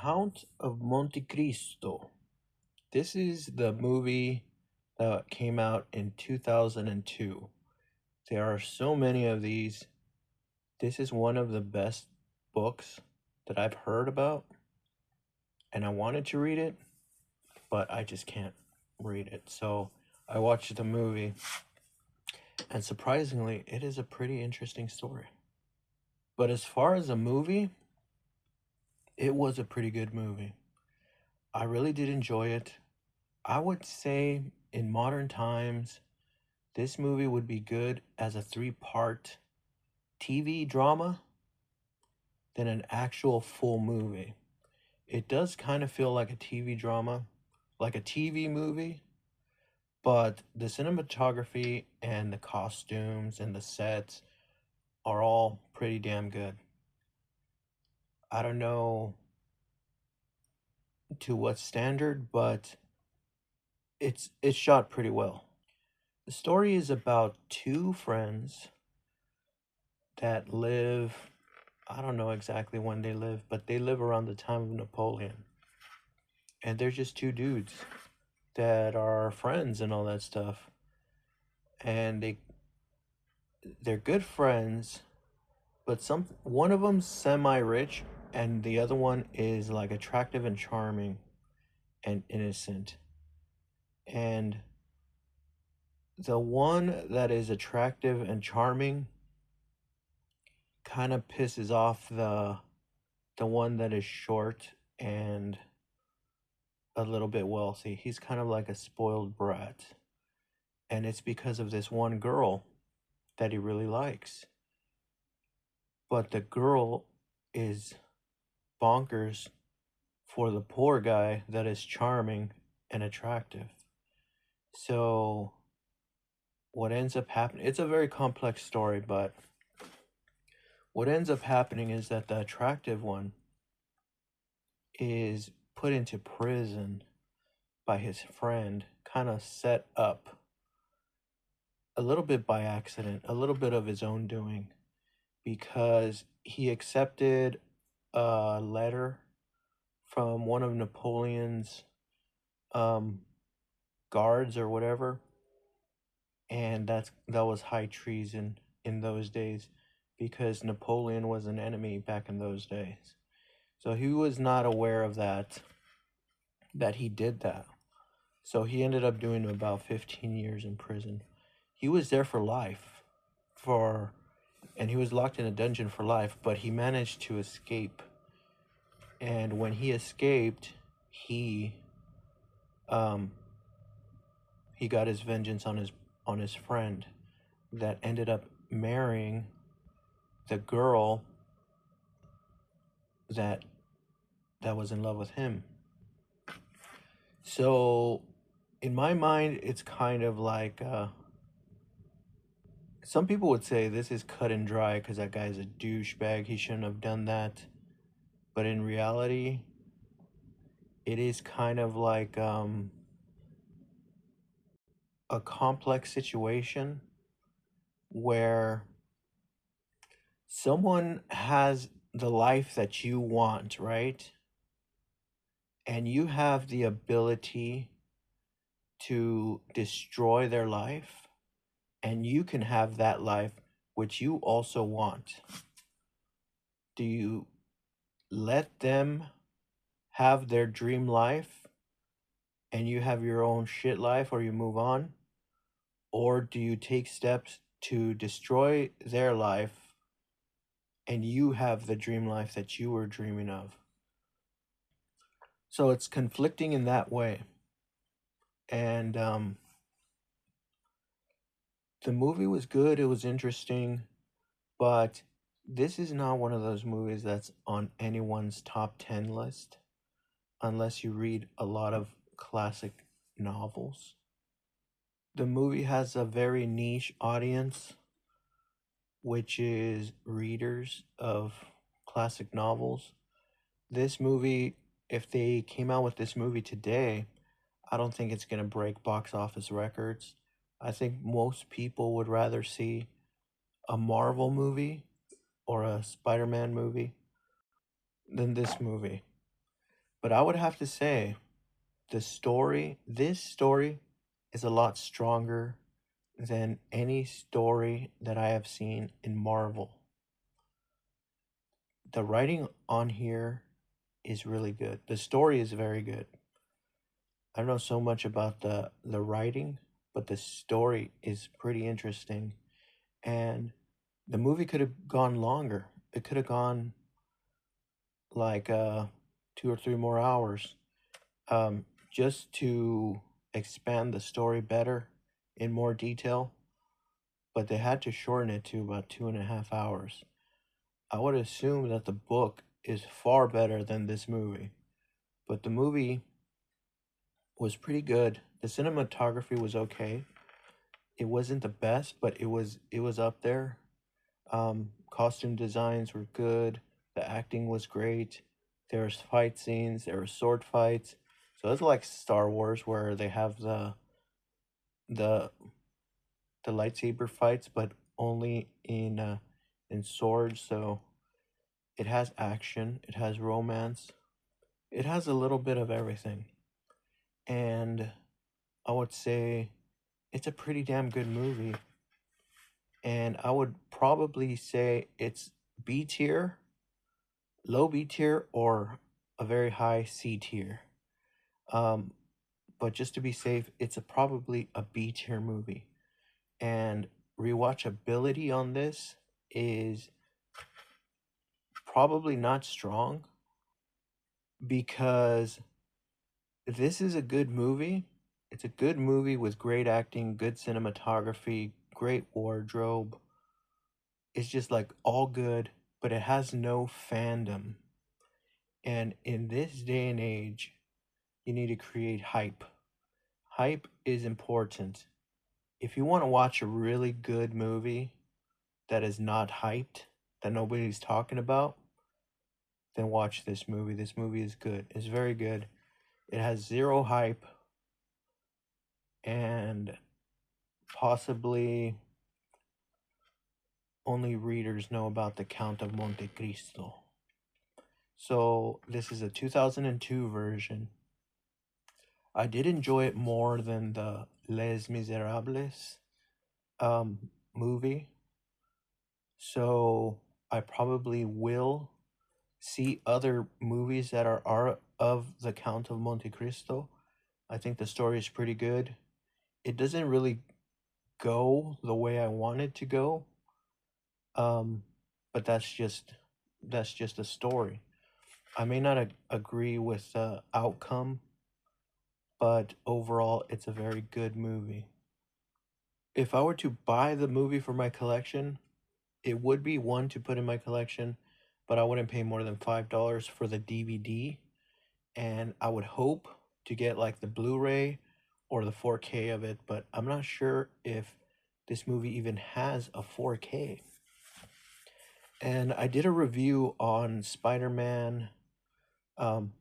Count of Monte Cristo. This is the movie that came out in 2002. There are so many of these. This is one of the best books that I've heard about, and I wanted to read it, but I just can't read it. So I watched the movie, and surprisingly, it is a pretty interesting story. But as far as a movie, it was a pretty good movie. I really did enjoy it. I would say in modern times, this movie would be good as a three-part TV drama than an actual full movie. It does kind of feel like a TV drama, like a TV movie, but the cinematography and the costumes and the sets are all pretty damn good. I don't know to what standard, but it's shot pretty well. The story is about two friends that live, I don't know exactly when they live, but they live around the time of Napoleon. And they're just two dudes that are friends and all that stuff. And they're good friends, but one of them's semi-rich and the other one is like attractive and charming and innocent. And the one that is attractive and charming kind of pisses off the one that is short and a little bit wealthy. He's kind of like a spoiled brat. And it's because of this one girl that he really likes. But the girl is bonkers for the poor guy that is charming and attractive. So what ends up happening, it's a very complex story, but what ends up happening is that the attractive one is put into prison by his friend, kind of set up a little bit by accident, a little bit of his own doing, because he accepted a letter from one of Napoleon's um, guards or whatever, and that was high treason in those days because Napoleon was an enemy back in those days. So he was not aware of that he did that. So he ended up doing about 15 years in prison. He was there for life, and he was locked in a dungeon for life, but he managed to escape. And when he escaped, um he got his vengeance on his friend that ended up marrying the girl that was in love with him. So in my mind, it's kind of like some people would say this is cut and dry because that guy's a douchebag. He shouldn't have done that. But in reality, it is kind of like a complex situation where someone has the life that you want, right? And you have the ability to destroy their life, and you can have that life which you also want. Do you let them have their dream life and you have your own shit life, or you move on? Or do you take steps to destroy their life and you have the dream life that you were dreaming of? So it's conflicting in that way. And the movie was good, it was interesting, but this is not one of those movies that's on anyone's top 10 list unless you read a lot of classic novels. The movie has a very niche audience, which is readers of classic novels. This movie, if they came out with this movie today, I don't think it's going to break box office records. I think most people would rather see a Marvel movie or a Spider-Man movie than this movie. But I would have to say this story is a lot stronger than any story that I have seen in Marvel. The writing on here is really good. The story is very good. I don't know so much about the writing, but the story is pretty interesting. And the movie could have gone longer. It could have gone like 2 or 3 more hours, just to expand the story better in more detail. But they had to shorten it to about 2.5 hours. I would assume that the book is far better than this movie, but the movie was pretty good. The cinematography was okay. It wasn't the best, but it was up there. Costume designs were good. The acting was great. There was fight scenes. There were sword fights. So it's like Star Wars, where they have the the lightsaber fights, but only in swords. So it has action. It has romance. It has a little bit of everything, and I would say it's a pretty damn good movie. And I would probably say it's B tier, low B tier, or a very high C tier. Um, but just to be safe, it's probably a B tier movie. And rewatchability on this is probably not strong, because this is a good movie. It's a good movie with great acting, good cinematography, great wardrobe. It's just like all good, but it has no fandom. And in this day and age, you need to create hype. Hype is important. If you want to watch a really good movie that is not hyped, that nobody's talking about, then watch this movie. This movie is good. It's very good. It has zero hype, and possibly only readers know about the Count of Monte Cristo. So this is a 2002 version. I did enjoy it more than the Les Miserables movie. So I probably will see other movies that are of the Count of Monte Cristo. I think the story is pretty good. It doesn't really go the way I want it to go. Um, but that's just a story. I may not agree with the outcome, but overall, it's a very good movie. If I were to buy the movie for my collection, it would be one to put in my collection, but I wouldn't pay more than $5 for the DVD. And I would hope to get like the Blu-ray or the 4K of it, but I'm not sure if this movie even has a 4K. And I did a review on Spider-Man um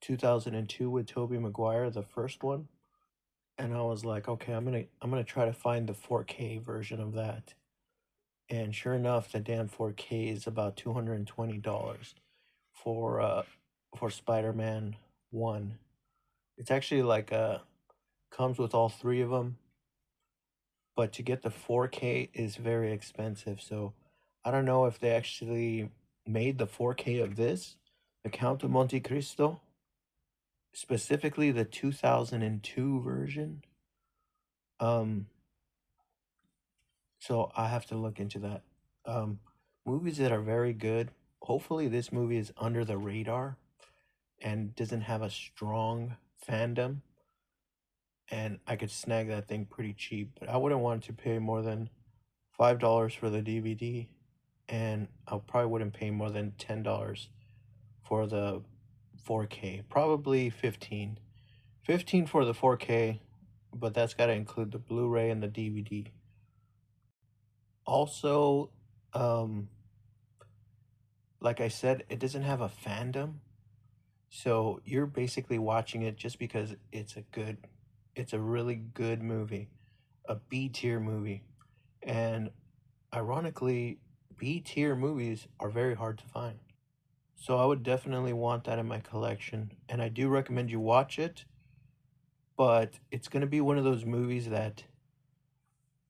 2002 with Tobey Maguire, the first one, and I was like, okay, I'm gonna try to find the 4K version of that. And sure enough, the damn 4K is about $220 for Spider-Man 1. It's actually like comes with all three of them, but to get the 4K is very expensive. So I don't know if they actually made the 4K of this, the Count of Monte Cristo, specifically the 2002 version. Um, so I have to look into that. Um, Movies that are very good. Hopefully, this movie is under the radar and doesn't have a strong fandom, and I could snag that thing pretty cheap. But I wouldn't want to pay more than $5 for the DVD, and I probably wouldn't pay more than $10 for the 4K. Probably 15. 15 for the 4K, but that's got to include the Blu-ray and the DVD. Also, um, like I said, it doesn't have a fandom, so you're basically watching it just because it's a really good movie, a B tier movie, and ironically, B tier movies are very hard to find. So I would definitely want that in my collection, and I do recommend you watch it, but it's going to be one of those movies that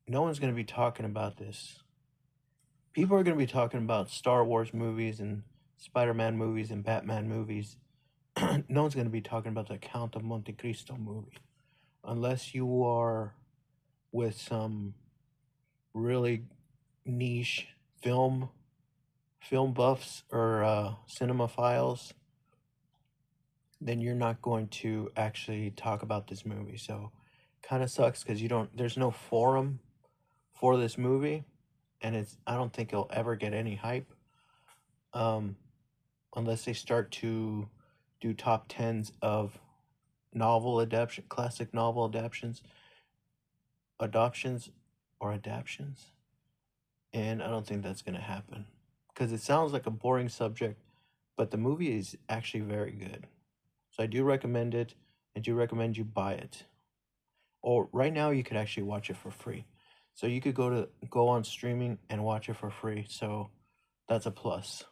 no one's going to be talking about this. People are going to be talking about Star Wars movies and Spider-Man movies and Batman movies. No one's going to be talking about the Count of Monte Cristo movie unless you are with some really niche film buffs or cinemaphiles. Then you're not going to actually talk about this movie. So kind of sucks because you don't there's no forum for this movie, and it's I don't think it'll ever get any hype. Um unless they start to do top tens of classic novel adoptions or adaptions, and I don't think that's gonna happen because it sounds like a boring subject, but the movie is actually very good. So I do recommend it. I do recommend you buy it. Or right now you could actually watch it for free. So you could go on streaming and watch it for free. So that's a plus.